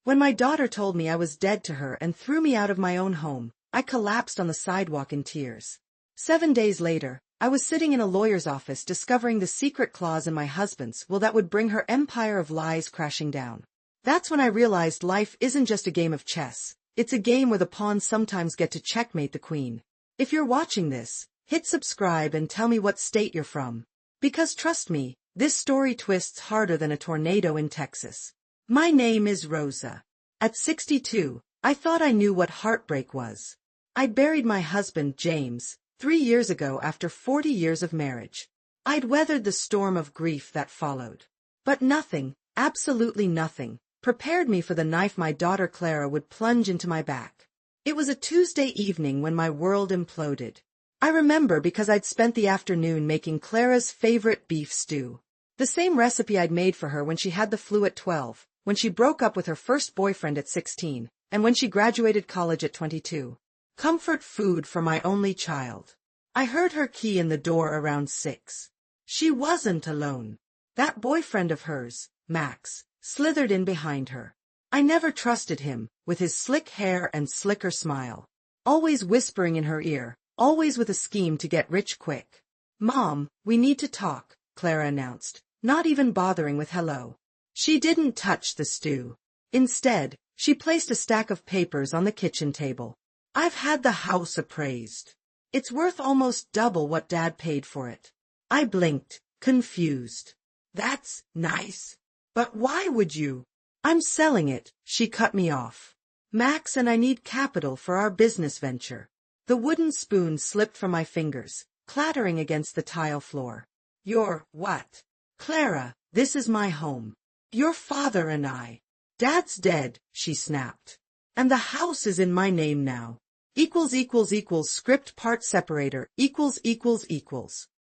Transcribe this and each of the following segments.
When my daughter told me I was dead to her and threw me out of my own home, I collapsed on the sidewalk in tears. 7 days later, I was sitting in a lawyer's office discovering the secret clause in my husband's will that would bring her empire of lies crashing down. That's when I realized life isn't just a game of chess, it's a game where the pawns sometimes get to checkmate the queen. If you're watching this, hit subscribe and tell me what state you're from. Because trust me, this story twists harder than a tornado in Texas. My name is Rosa. At 62, I thought I knew what heartbreak was. I'd buried my husband, James, 3 years ago after 40 years of marriage. I'd weathered the storm of grief that followed. But nothing, absolutely nothing, prepared me for the knife my daughter Clara would plunge into my back. It was a Tuesday evening when my world imploded. I remember because I'd spent the afternoon making Clara's favorite beef stew. The same recipe I'd made for her when she had the flu at 12, when she broke up with her first boyfriend at 16, and when she graduated college at 22. Comfort food for my only child. I heard her key in the door around 6. She wasn't alone. That boyfriend of hers, Max, slithered in behind her. I never trusted him, with his slick hair and slicker smile. Always whispering in her ear, always with a scheme to get rich quick. "Mom, we need to talk," Clara announced, not even bothering with hello. She didn't touch the stew. Instead, she placed a stack of papers on the kitchen table. "I've had the house appraised. It's worth almost double what Dad paid for it." I blinked, confused. "That's nice. But why would you?" "I'm selling it," she cut me off. "Max and I need capital for our business venture." The wooden spoon slipped from my fingers, clattering against the tile floor. "You're what?" "Clara, this is my home. Your father and I." "Dad's dead," she snapped. "And the house is in my name now. Script part separator, equals.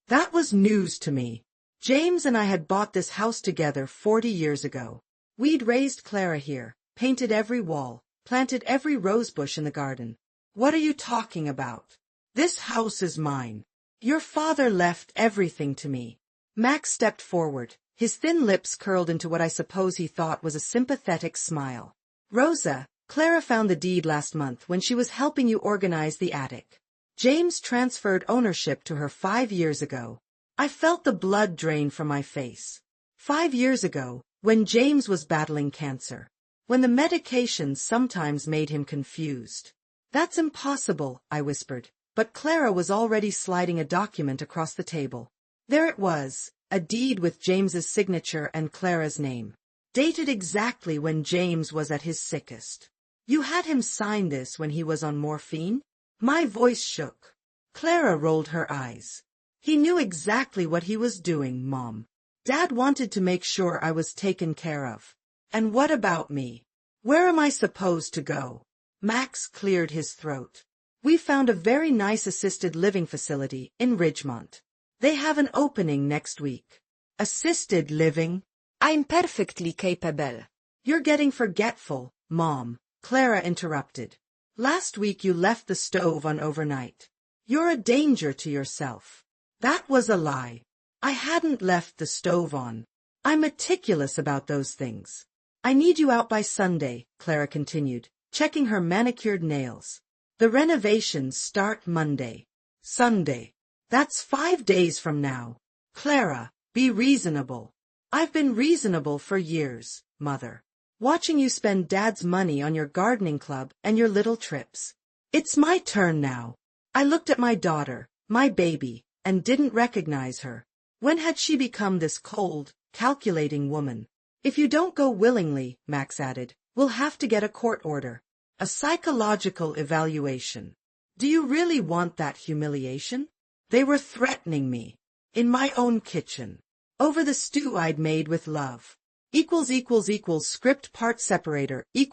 That was news to me. James and I had bought this house together 40 years ago. We'd raised Clara here, painted every wall, planted every rosebush in the garden. "What are you talking about? This house is mine. Your father left everything to me." Max stepped forward, his thin lips curled into what I suppose he thought was a sympathetic smile. "Rosa, Clara found the deed last month when she was helping you organize the attic. James transferred ownership to her 5 years ago." I felt the blood drain from my face. 5 years ago, when James was battling cancer. When the medications sometimes made him confused. "That's impossible," I whispered, but Clara was already sliding a document across the table. There it was, a deed with James's signature and Clara's name. Dated exactly when James was at his sickest. "You had him sign this when he was on morphine?" My voice shook. Clara rolled her eyes. "He knew exactly what he was doing, Mom. Dad wanted to make sure I was taken care of." "And what about me? Where am I supposed to go?" Max cleared his throat. "We found a very nice assisted living facility in Ridgemont. They have an opening next week." "Assisted living?" "I'm perfectly capable." "You're getting forgetful, Mom," Clara interrupted. "Last week you left the stove on overnight. You're a danger to yourself." That was a lie. I hadn't left the stove on. I'm meticulous about those things. "I need you out by Sunday," Clara continued, checking her manicured nails. "The renovations start Monday." "Sunday. That's 5 days from now." "Clara, be reasonable." "I've been reasonable for years, Mother. Watching you spend Dad's money on your gardening club and your little trips. It's my turn now." I looked at my daughter, my baby, and didn't recognize her. When had she become this cold, calculating woman? "If you don't go willingly," Max added, "we'll have to get a court order. A psychological evaluation." "Do you really want that humiliation?" They were threatening me. In my own kitchen. Over the stew I'd made with love. Script part separator, I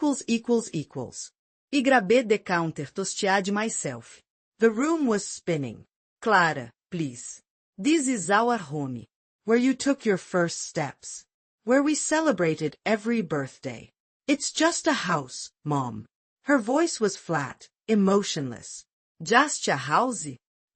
grabé the counter tosteade myself. The room was spinning. "Clara, please. This is our home. Where you took your first steps. Where we celebrated every birthday. It's just a house, Mom." Her voice was flat, emotionless. "Just a house?"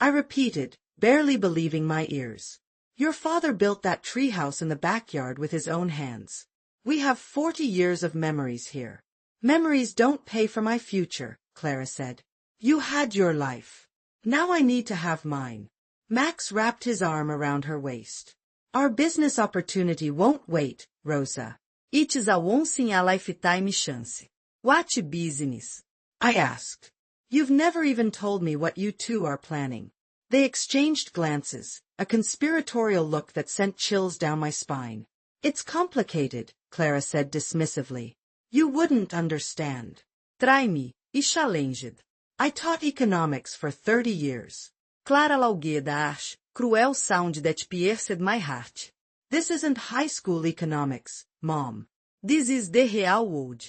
I repeated, barely believing my ears. "Your father built that treehouse in the backyard with his own hands. We have 40 years of memories here. Memories don't pay for my future, Clara said. You had your life. Now I need to have mine. Max wrapped his arm around her waist. Our business opportunity won't wait, Rosa. It is a once-in-a-lifetime chance. What business? I asked. You've never even told me what you two are planning. They exchanged glances, a conspiratorial look that sent chills down my spine. It's complicated, Clara said dismissively. You wouldn't understand. Try me, e challenged. I taught economics for 30 years. Clara laughed a harsh, cruel sound that pierced my heart. This isn't high school economics, Mom. This is the real world.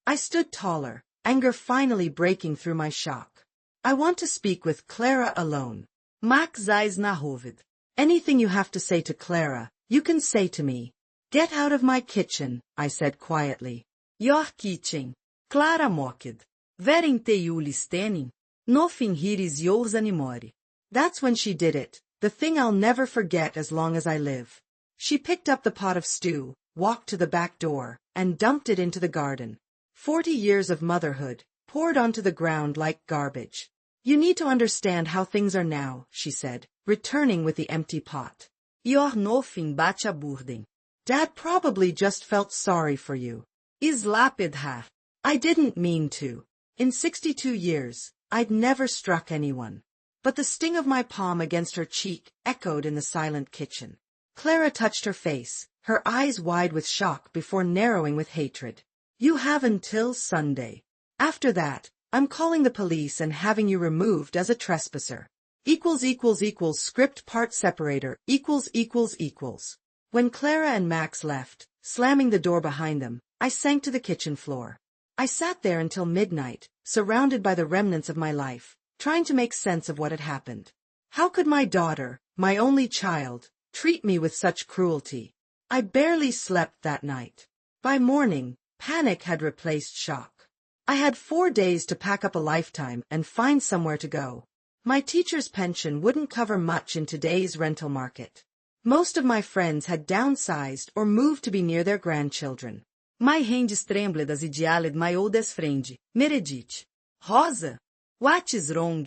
I stood taller, anger finally breaking through my shock. I want to speak with Clara alone. Max eyes narrowed. Anything you have to say to Clara, you can say to me. Get out of my kitchen, I said quietly. Your kitchen. Clara mocked. Weren't you listening? Nothing here is yours anymore. That's when she did it, the thing I'll never forget as long as I live. She picked up the pot of stew, walked to the back door, and dumped it into the garden. 40 years of motherhood, poured onto the ground like garbage. You need to understand how things are now, she said, returning with the empty pot. You're nothing but a burden. Dad probably just felt sorry for you. Slapped her. I didn't mean to. In 62 years, I'd never struck anyone. But the sting of my palm against her cheek echoed in the silent kitchen. Clara touched her face, her eyes wide with shock before narrowing with hatred. You have until Sunday. After that, I'm calling the police and having you removed as a trespasser. Script part separator ===. When Clara and Max left, slamming the door behind them, I sank to the kitchen floor. I sat there until midnight, surrounded by the remnants of my life, trying to make sense of what had happened. How could my daughter, my only child, treat me with such cruelty? I barely slept that night. By morning, panic had replaced shock. I had 4 days to pack up a lifetime and find somewhere to go. My teacher's pension wouldn't cover much in today's rental market. Most of my friends had downsized or moved to be near their grandchildren. My hands trembled as I dialed my oldest friend, Meredith. Rosa? What is wrong?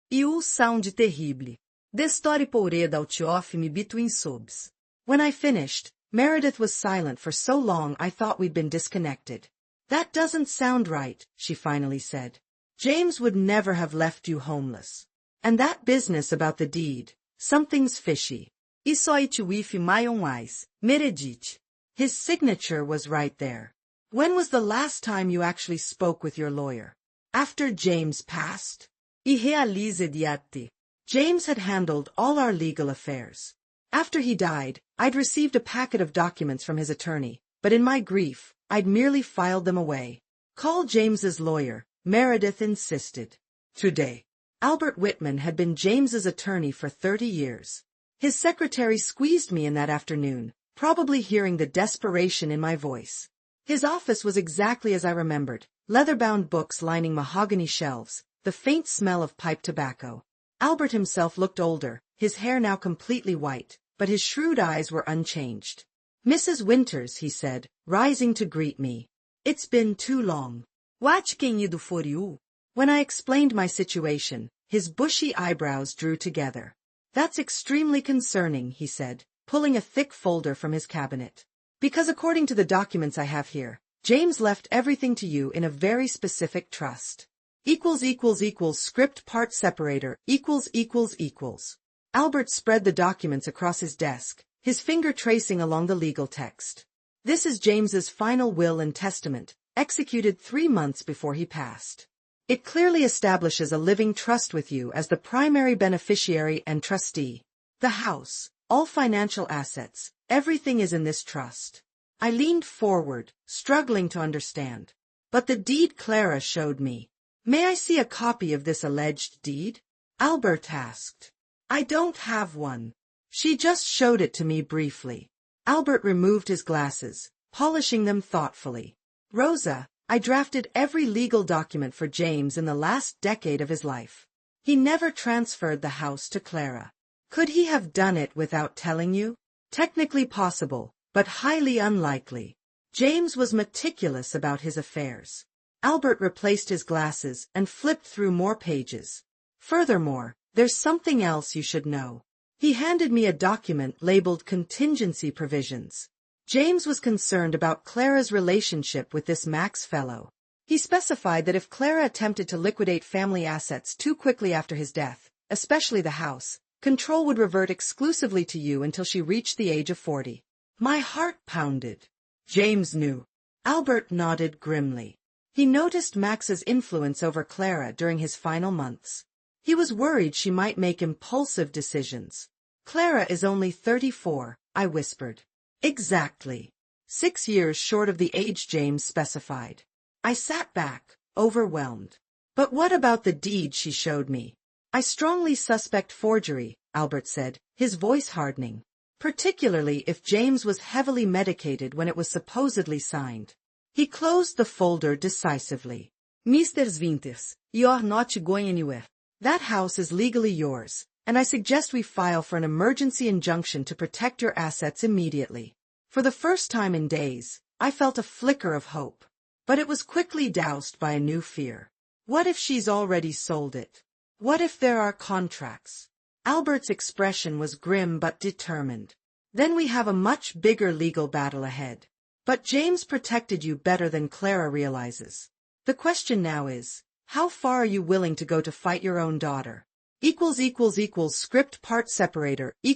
You sound terrible. The story poured out of me between sobs. When I finished, Meredith was silent for so long I thought we'd been disconnected. That doesn't sound right, she finally said. James would never have left you homeless. And that business about the deed, something's fishy. I saw it with my own eyes, Meredith. His signature was right there. When was the last time you actually spoke with your lawyer? After James passed? I realized it. James had handled all our legal affairs. After he died, I'd received a packet of documents from his attorney, but in my grief, I'd merely filed them away. Call James's lawyer, Meredith insisted. Today. Albert Whitman had been James's attorney for 30 years. His secretary squeezed me in that afternoon, probably hearing the desperation in my voice. His office was exactly as I remembered, leather-bound books lining mahogany shelves, the faint smell of pipe tobacco. Albert himself looked older, his hair now completely white, but his shrewd eyes were unchanged. Mrs. Winters, he said, rising to greet me. It's been too long. What can I do for you? When I explained my situation, his bushy eyebrows drew together. That's extremely concerning, he said, pulling a thick folder from his cabinet. Because according to the documents I have here, James left everything to you in a very specific trust. Script part separator ===. Albert spread the documents across his desk, his finger tracing along the legal text. This is James's final will and testament, executed 3 months before he passed. It clearly establishes a living trust with you as the primary beneficiary and trustee. The house, all financial assets, everything is in this trust. I leaned forward, struggling to understand. But the deed Clara showed me. May I see a copy of this alleged deed? Albert asked. I don't have one. She just showed it to me briefly. Albert removed his glasses, polishing them thoughtfully. Rosa, I drafted every legal document for James in the last decade of his life. He never transferred the house to Clara. Could he have done it without telling you? Technically possible, but highly unlikely. James was meticulous about his affairs. Albert replaced his glasses and flipped through more pages. Furthermore, there's something else you should know. He handed me a document labeled contingency provisions. James was concerned about Clara's relationship with this Max fellow. He specified that if Clara attempted to liquidate family assets too quickly after his death, especially the house, control would revert exclusively to you until she reached the age of 40. My heart pounded. James knew. Albert nodded grimly. He noticed Max's influence over Clara during his final months. He was worried she might make impulsive decisions. Clara is only 34, I whispered. Exactly. 6 years short of the age James specified. I sat back, overwhelmed. But what about the deed she showed me? I strongly suspect forgery, Albert said, his voice hardening. Particularly if James was heavily medicated when it was supposedly signed. He closed the folder decisively. Mr. Winters, you're not going anywhere. That house is legally yours, and I suggest we file for an emergency injunction to protect your assets immediately. For the first time in days, I felt a flicker of hope. But it was quickly doused by a new fear. What if she's already sold it? What if there are contracts? Albert's expression was grim but determined. Then we have a much bigger legal battle ahead. But James protected you better than Clara realizes. The question now is, how far are you willing to go to fight your own daughter? Script part separator ===.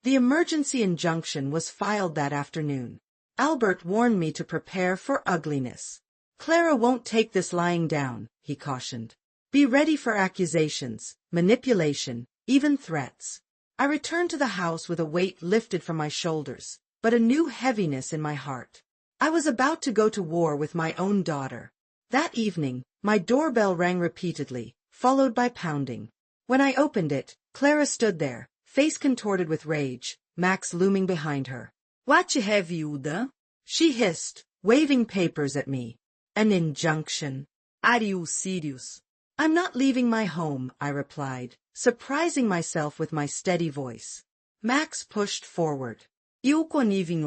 The emergency injunction was filed that afternoon. Albert warned me to prepare for ugliness. Clara won't take this lying down, he cautioned. Be ready for accusations, manipulation, even threats. I returned to the house with a weight lifted from my shoulders, but a new heaviness in my heart. I was about to go to war with my own daughter. That evening, my doorbell rang repeatedly, followed by pounding. When I opened it, Clara stood there, face contorted with rage, Max looming behind her. What have you done? She hissed, waving papers at me. An injunction. Are you serious? I'm not leaving my home, I replied, surprising myself with my steady voice. Max pushed forward. Eu coniving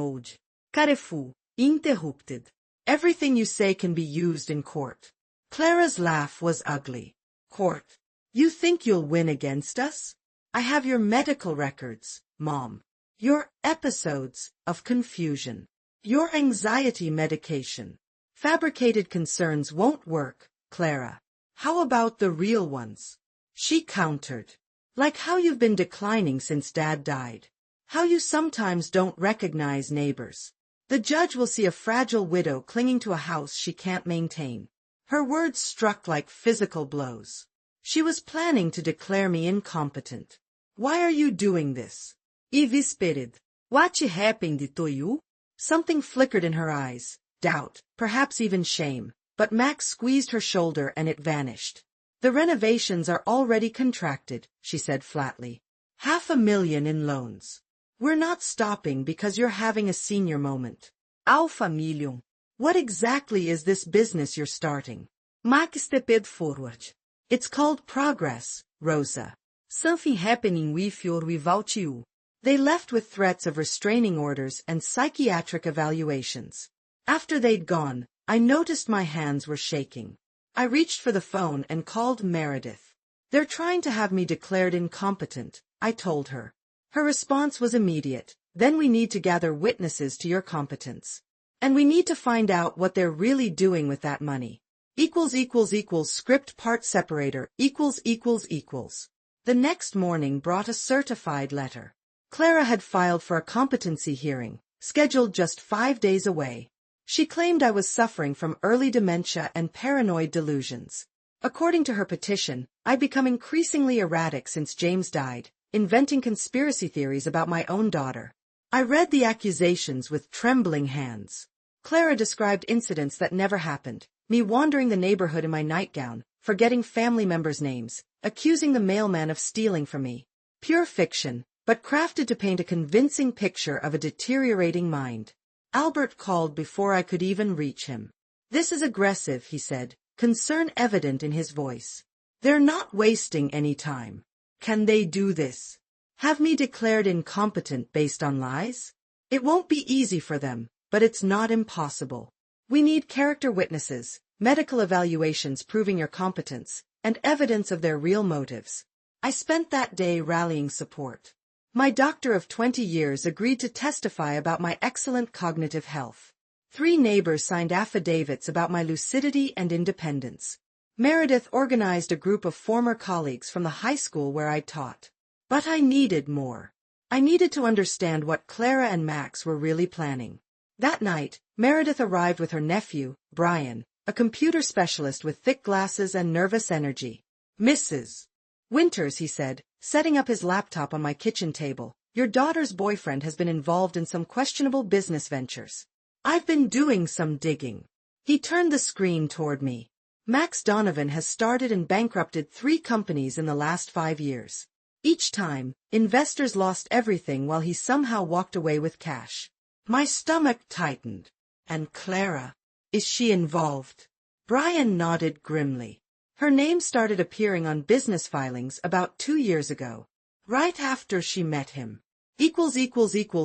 Careful, interrupted. Everything you say can be used in court. Clara's laugh was ugly. Court. You think you'll win against us? I have your medical records, Mom. Your episodes of confusion. Your anxiety medication. Fabricated concerns won't work, Clara. How about the real ones? She countered. Like how you've been declining since Dad died. How you sometimes don't recognize neighbors. The judge will see a fragile widow clinging to a house she can't maintain. Her words struck like physical blows. She was planning to declare me incompetent. Why are you doing this? E whispered. What happened to you? Something flickered in her eyes. Doubt, perhaps even shame. But Max squeezed her shoulder and it vanished. The renovations are already contracted, she said flatly. $500,000 in loans. We're not stopping because you're having a senior moment. Alpha million. What exactly is this business you're starting? Max stepped forward. It's called progress, Rosa. Something happening with or without you. They left with threats of restraining orders and psychiatric evaluations. After they'd gone, I noticed my hands were shaking. I reached for the phone and called Meredith. They're trying to have me declared incompetent, I told her. Her response was immediate. Then we need to gather witnesses to your competence. And we need to find out what they're really doing with that money. Script part separator ===. The next morning brought a certified letter. Clara had filed for a competency hearing, scheduled just 5 days away. She claimed I was suffering from early dementia and paranoid delusions. According to her petition, I'd become increasingly erratic since James died, inventing conspiracy theories about my own daughter. I read the accusations with trembling hands. Clara described incidents that never happened, me wandering the neighborhood in my nightgown, forgetting family members' names, accusing the mailman of stealing from me. Pure fiction, but crafted to paint a convincing picture of a deteriorating mind. Albert called before I could even reach him. This is aggressive, he said, concern evident in his voice. They're not wasting any time. Can they do this? Have me declared incompetent based on lies? It won't be easy for them, but it's not impossible. We need character witnesses, medical evaluations proving your competence, and evidence of their real motives. I spent that day rallying support. My doctor of 20 years agreed to testify about my excellent cognitive health. 3 neighbors signed affidavits about my lucidity and independence. Meredith organized a group of former colleagues from the high school where I taught. But I needed more. I needed to understand what Clara and Max were really planning. That night, Meredith arrived with her nephew, Brian, a computer specialist with thick glasses and nervous energy. "Mrs. Winters," he said, setting up his laptop on my kitchen table, "your daughter's boyfriend has been involved in some questionable business ventures. I've been doing some digging." He turned the screen toward me. "Max Donovan has started and bankrupted 3 companies in the last 5 years. Each time, investors lost everything while he somehow walked away with cash." My stomach tightened. "And Clara? Is she involved?" Brian nodded grimly. "Her name started appearing on business filings about 2 years ago. Right after she met him.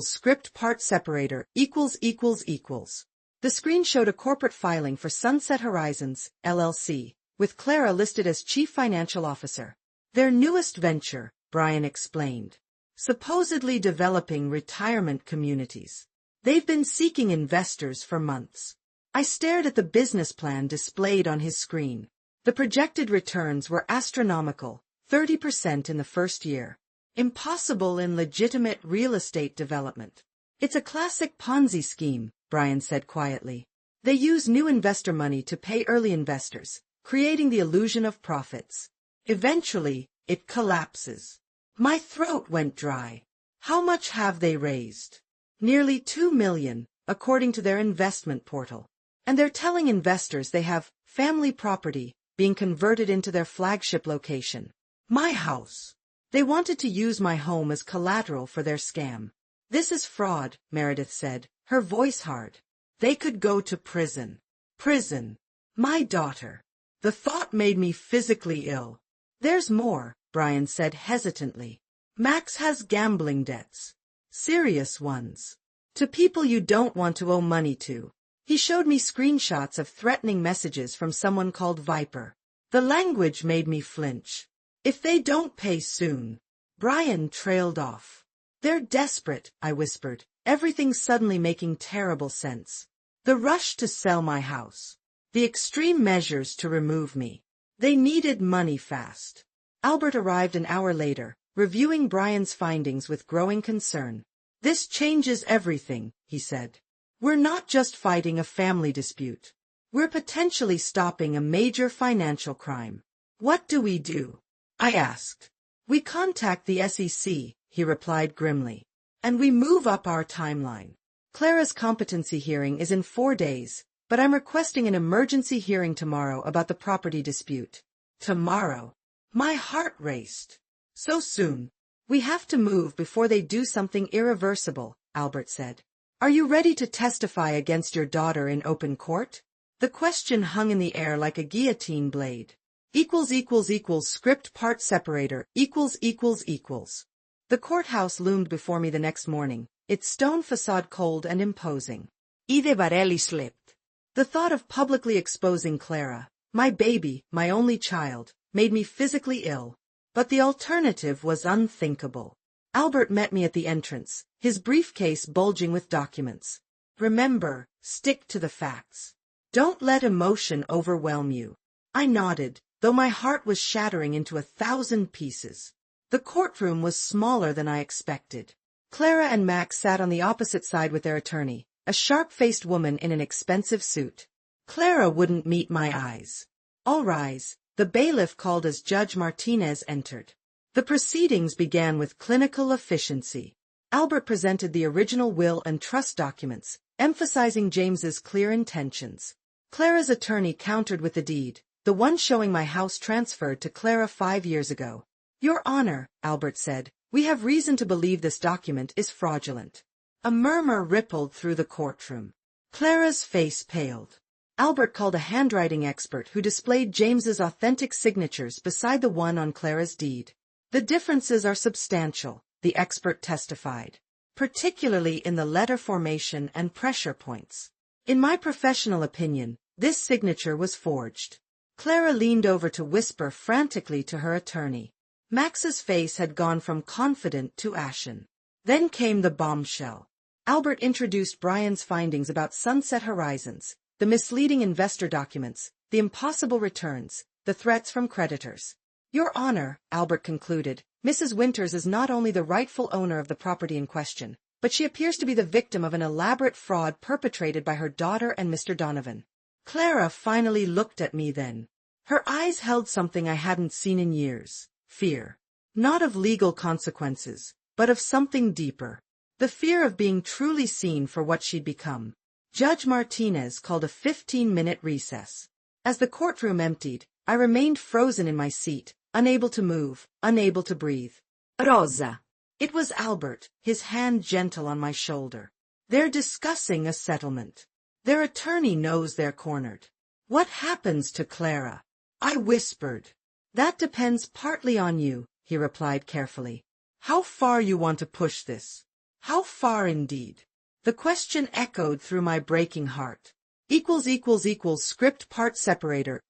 Script part separator, The screen showed a corporate filing for Sunset Horizons, LLC, with Clara listed as Chief Financial Officer. "Their newest venture," Brian explained. "Supposedly developing retirement communities. They've been seeking investors for months." I stared at the business plan displayed on his screen. The projected returns were astronomical, 30% in the first year. Impossible in legitimate real estate development. "It's a classic Ponzi scheme," Brian said quietly. "They use new investor money to pay early investors, creating the illusion of profits. Eventually, it collapses." My throat went dry. "How much have they raised?" "Nearly $2 million, according to their investment portal. And they're telling investors they have family property being converted into their flagship location. My house. They wanted to use my home as collateral for their scam." "This is fraud," Meredith said, her voice hard. "They could go to prison." "Prison. My daughter." The thought made me physically ill. "There's more," Brian said hesitantly. "Max has gambling debts. Serious ones. To people you don't want to owe money to." He showed me screenshots of threatening messages from someone called Viper. The language made me flinch. "If they don't pay soon." Brian trailed off. "They're desperate," I whispered, everything suddenly making terrible sense. The rush to sell my house. The extreme measures to remove me. They needed money fast. Albert arrived an hour later, reviewing Brian's findings with growing concern. "This changes everything," he said. "We're not just fighting a family dispute. We're potentially stopping a major financial crime." "What do we do?" I asked. "We contact the SEC," he replied grimly. "And we move up our timeline. Clara's competency hearing is in 4 days, but I'm requesting an emergency hearing tomorrow about the property dispute." Tomorrow. My heart raced. "So soon?" "We have to move before they do something irreversible," Albert said. "Are you ready to testify against your daughter in open court?" The question hung in the air like a guillotine blade. Script part separator, The courthouse loomed before me the next morning, its stone facade cold and imposing. Ide Varelli slipped. The thought of publicly exposing Clara, my baby, my only child, made me physically ill. But the alternative was unthinkable. Albert met me at the entrance, his briefcase bulging with documents. "Remember, stick to the facts. Don't let emotion overwhelm you." I nodded, though my heart was shattering into 1,000 pieces. The courtroom was smaller than I expected. Clara and Max sat on the opposite side with their attorney, a sharp-faced woman in an expensive suit. Clara wouldn't meet my eyes. "All rise," the bailiff called as Judge Martinez entered. The proceedings began with clinical efficiency. Albert presented the original will and trust documents, emphasizing James's clear intentions. Clara's attorney countered with the deed, the one showing my house transferred to Clara 5 years ago. "Your Honor," Albert said, "we have reason to believe this document is fraudulent." A murmur rippled through the courtroom. Clara's face paled. Albert called a handwriting expert who displayed James's authentic signatures beside the one on Clara's deed. "The differences are substantial," the expert testified, "particularly in the letter formation and pressure points. In my professional opinion, this signature was forged. Clara leaned over to whisper frantically to her attorney. Max's face had gone from confident to ashen. Then came the bombshell. Albert introduced Brian's findings about Sunset Horizons, the misleading investor documents, the impossible returns, the threats from creditors. Your Honor, Albert concluded, Mrs. Winters is not only the rightful owner of the property in question, but she appears to be the victim of an elaborate fraud perpetrated by her daughter and Mr. Donovan. Clara finally looked at me then. Her eyes held something I hadn't seen in years. Fear. Not of legal consequences, but of something deeper. The fear of being truly seen for what she'd become. Judge Martinez called a 15-minute recess. As the courtroom emptied, I remained frozen in my seat, unable to move, unable to breathe. Rosa. It was Albert, his hand gentle on my shoulder. They're discussing a settlement. Their attorney knows they're cornered. What happens to Clara? I whispered. That depends partly on you, he replied carefully. How far you want to push this? How far indeed? The question echoed through my breaking heart. Script part separator,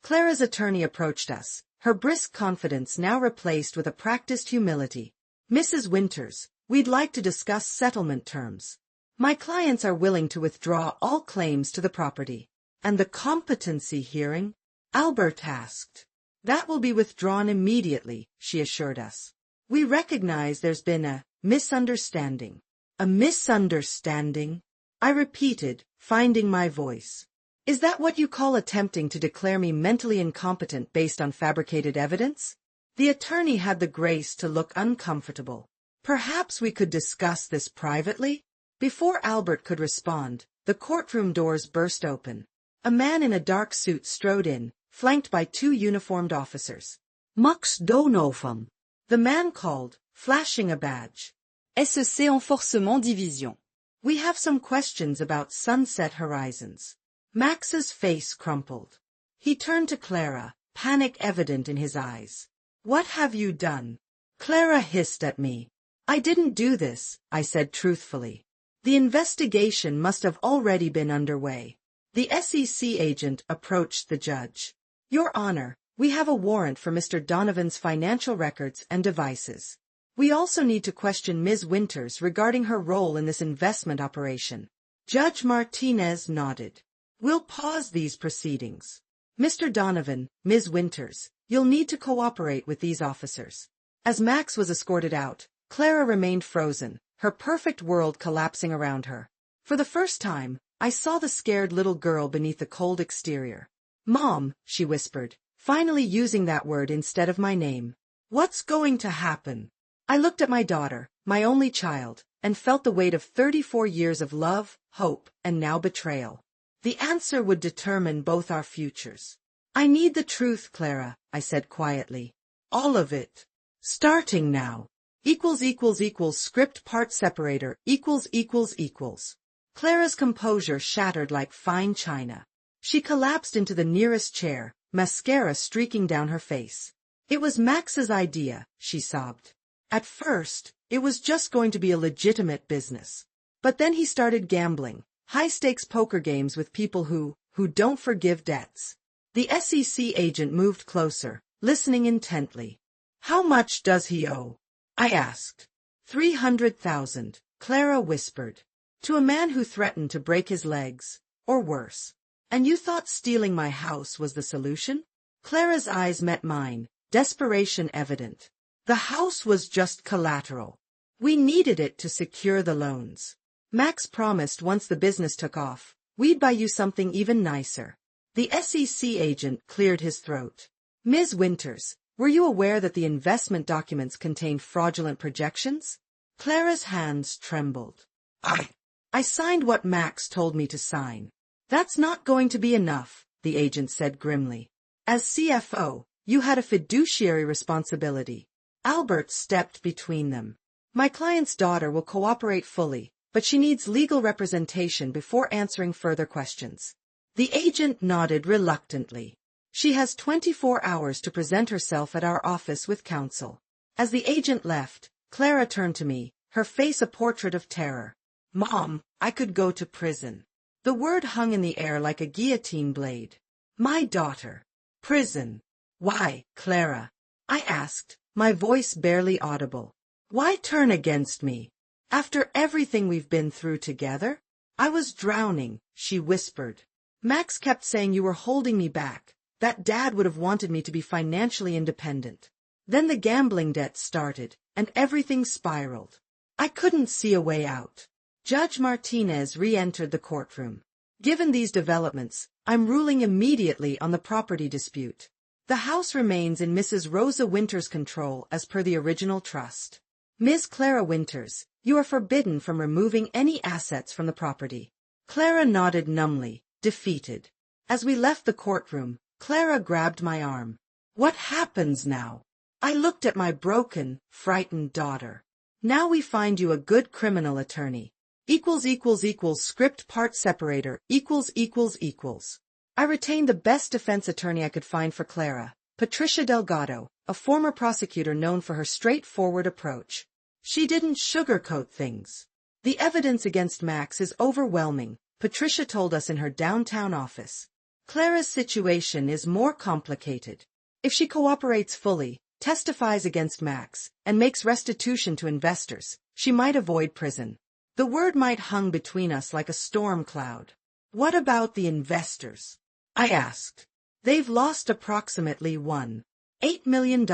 Clara's attorney approached us, her brisk confidence now replaced with a practiced humility. Mrs. Winters, we'd like to discuss settlement terms. My clients are willing to withdraw all claims to the property. And the competency hearing? Albert asked. That will be withdrawn immediately, she assured us. We recognize there's been a misunderstanding. A misunderstanding? I repeated, finding my voice. Is that what you call attempting to declare me mentally incompetent based on fabricated evidence? The attorney had the grace to look uncomfortable. Perhaps we could discuss this privately? Before Albert could respond, the courtroom doors burst open. A man in a dark suit strode in, flanked by two uniformed officers. Max Donovan. The man called, flashing a badge. SEC Enforcement Division. We have some questions about Sunset Horizons. Max's face crumpled. He turned to Clara, panic evident in his eyes. What have you done? Clara hissed at me. I didn't do this, I said truthfully. The investigation must have already been underway. The SEC agent approached the judge. Your Honor, we have a warrant for Mr. Donovan's financial records and devices. We also need to question Ms. Winters regarding her role in this investment operation. Judge Martinez nodded. We'll pause these proceedings. Mr. Donovan, Ms. Winters, you'll need to cooperate with these officers. As Max was escorted out, Clara remained frozen, her perfect world collapsing around her. For the first time, I saw the scared little girl beneath the cold exterior. Mom, she whispered, finally using that word instead of my name. What's going to happen? I looked at my daughter, my only child, and felt the weight of 34 years of love, hope, and now betrayal. The answer would determine both our futures. I need the truth, Clara, I said quietly. All of it. Starting now. Script part separator, Clara's composure shattered like fine china. She collapsed into the nearest chair, mascara streaking down her face. It was Max's idea, she sobbed. At first, it was just going to be a legitimate business. But then he started gambling, high-stakes poker games with people who don't forgive debts. The SEC agent moved closer, listening intently. How much does he owe? I asked. 300,000, Clara whispered. To a man who threatened to break his legs, or worse. And you thought stealing my house was the solution? Clara's eyes met mine, desperation evident. The house was just collateral. We needed it to secure the loans. Max promised once the business took off, we'd buy you something even nicer. The SEC agent cleared his throat. Ms. Winters, were you aware that the investment documents contained fraudulent projections? Clara's hands trembled. I signed what Max told me to sign. That's not going to be enough, the agent said grimly. As CFO, you had a fiduciary responsibility. Albert stepped between them. My client's daughter will cooperate fully, but she needs legal representation before answering further questions. The agent nodded reluctantly. She has 24 hours to present herself at our office with counsel. As the agent left, Clara turned to me, her face a portrait of terror. Mom, I could go to prison. The word hung in the air like a guillotine blade. My daughter. Prison. Why, Clara? I asked, my voice barely audible. Why turn against me? After everything we've been through together? I was drowning, she whispered. Max kept saying you were holding me back, that Dad would have wanted me to be financially independent. Then the gambling debt started, and everything spiraled. I couldn't see a way out. Judge Martinez re-entered the courtroom. Given these developments, I'm ruling immediately on the property dispute. The house remains in Mrs. Rosa Winters' control as per the original trust. Ms. Clara Winters, you are forbidden from removing any assets from the property. Clara nodded numbly, defeated. As we left the courtroom, Clara grabbed my arm. What happens now? I looked at my broken, frightened daughter. Now we find you a good criminal attorney. Script part separator I retained the best defense attorney I could find for Clara, Patricia Delgado, a former prosecutor known for her straightforward approach. She didn't sugarcoat things. The evidence against Max is overwhelming, Patricia told us in her downtown office. Clara's situation is more complicated. If she cooperates fully, testifies against Max, and makes restitution to investors, she might avoid prison. The word might hung between us like a storm cloud. What about the investors? I asked. They've lost approximately $1.8 million,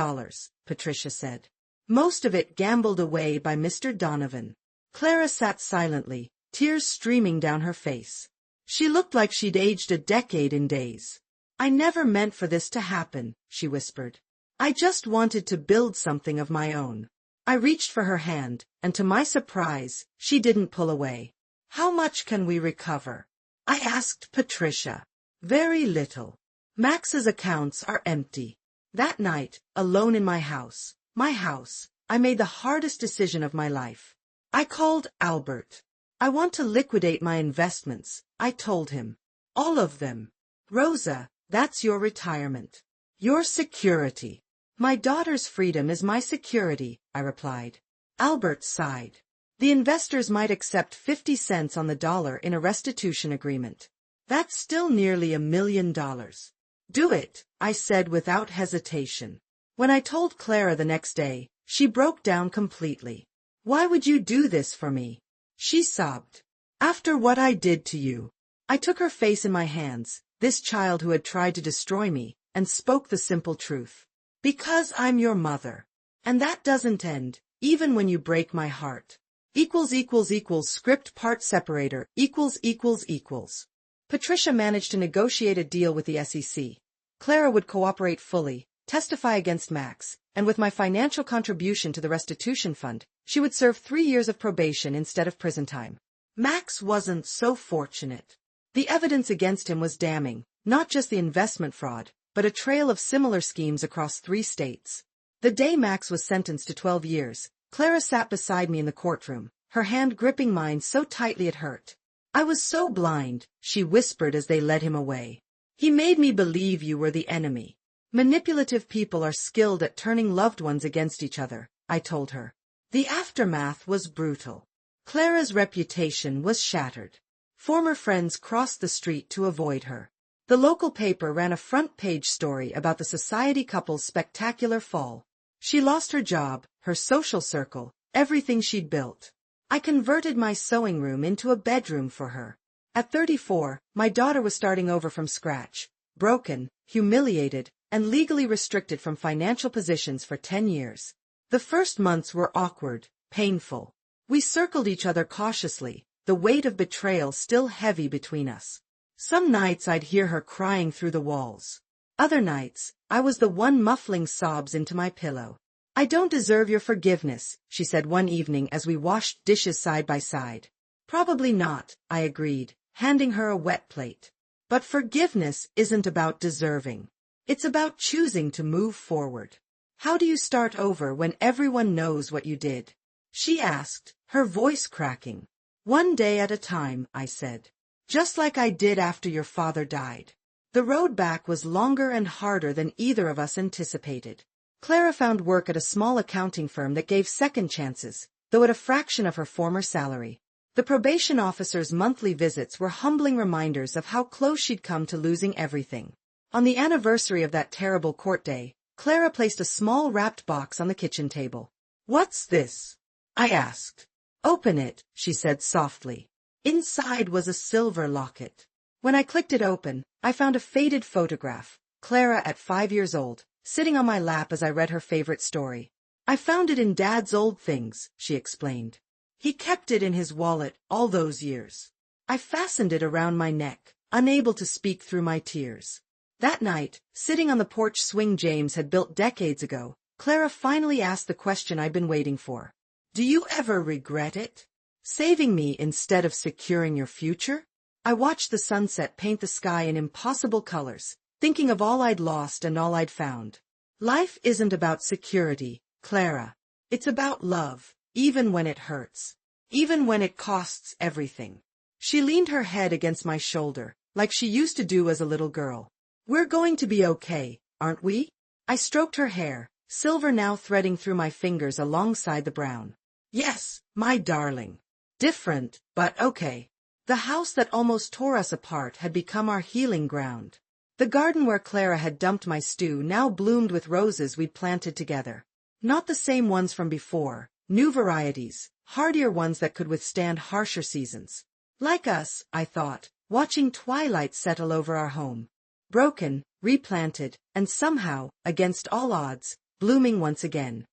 Patricia said. Most of it gambled away by Mr. Donovan. Clara sat silently, tears streaming down her face. She looked like she'd aged a decade in days. I never meant for this to happen, she whispered. I just wanted to build something of my own. I reached for her hand, and to my surprise, she didn't pull away. How much can we recover? I asked Patricia. Very little. Max's accounts are empty. That night, alone in my house, I made the hardest decision of my life. I called Albert. I want to liquidate my investments, I told him. All of them. Rosa, that's your retirement. Your security. My daughter's freedom is my security, I replied. Albert sighed. The investors might accept 50 cents on the dollar in a restitution agreement. That's still nearly $1 million. Do it, I said without hesitation. When I told Clara the next day, she broke down completely. Why would you do this for me? She sobbed. After what I did to you. I took her face in my hands, this child who had tried to destroy me, and spoke the simple truth. Because I'm your mother. And that doesn't end, even when you break my heart. Script part separator Patricia managed to negotiate a deal with the SEC. Clara would cooperate fully, testify against Max, and with my financial contribution to the restitution fund, she would serve 3 years of probation instead of prison time. Max wasn't so fortunate. The evidence against him was damning, not just the investment fraud, but a trail of similar schemes across 3 states. The day Max was sentenced to 12 years, Clara sat beside me in the courtroom, her hand gripping mine so tightly it hurt. I was so blind, she whispered as they led him away. He made me believe you were the enemy. Manipulative people are skilled at turning loved ones against each other, I told her. The aftermath was brutal. Clara's reputation was shattered. Former friends crossed the street to avoid her. The local paper ran a front-page story about the society couple's spectacular fall. She lost her job, her social circle, everything she'd built. I converted my sewing room into a bedroom for her. At 34, my daughter was starting over from scratch, broken, humiliated, and legally restricted from financial positions for 10 years. The first months were awkward, painful. We circled each other cautiously, the weight of betrayal still heavy between us. Some nights I'd hear her crying through the walls. Other nights, I was the one muffling sobs into my pillow. I don't deserve your forgiveness, she said one evening as we washed dishes side by side. Probably not, I agreed, handing her a wet plate. But forgiveness isn't about deserving. It's about choosing to move forward. How do you start over when everyone knows what you did? She asked, her voice cracking. One day at a time, I said. Just like I did after your father died. The road back was longer and harder than either of us anticipated. Clara found work at a small accounting firm that gave second chances, though at a fraction of her former salary. The probation officer's monthly visits were humbling reminders of how close she'd come to losing everything. On the anniversary of that terrible court day, Clara placed a small wrapped box on the kitchen table. "What's this?" I asked. "Open it," she said softly. Inside was a silver locket. When I clicked it open, I found a faded photograph, Clara at 5 years old, sitting on my lap as I read her favorite story. "I found it in Dad's old things," she explained. "He kept it in his wallet all those years." I fastened it around my neck, unable to speak through my tears. That night, sitting on the porch swing James had built decades ago, Clara finally asked the question I'd been waiting for. "Do you ever regret it? Saving me instead of securing your future?" I watched the sunset paint the sky in impossible colors, thinking of all I'd lost and all I'd found. Life isn't about security, Clara. It's about love, even when it hurts. Even when it costs everything. She leaned her head against my shoulder, like she used to do as a little girl. "We're going to be okay, aren't we?" I stroked her hair, silver now threading through my fingers alongside the brown. "Yes, my darling. Different, but okay." The house that almost tore us apart had become our healing ground. The garden where Clara had dumped my stew now bloomed with roses we'd planted together. Not the same ones from before, new varieties, hardier ones that could withstand harsher seasons. Like us, I thought, watching twilight settle over our home. Broken, replanted, and somehow, against all odds, blooming once again.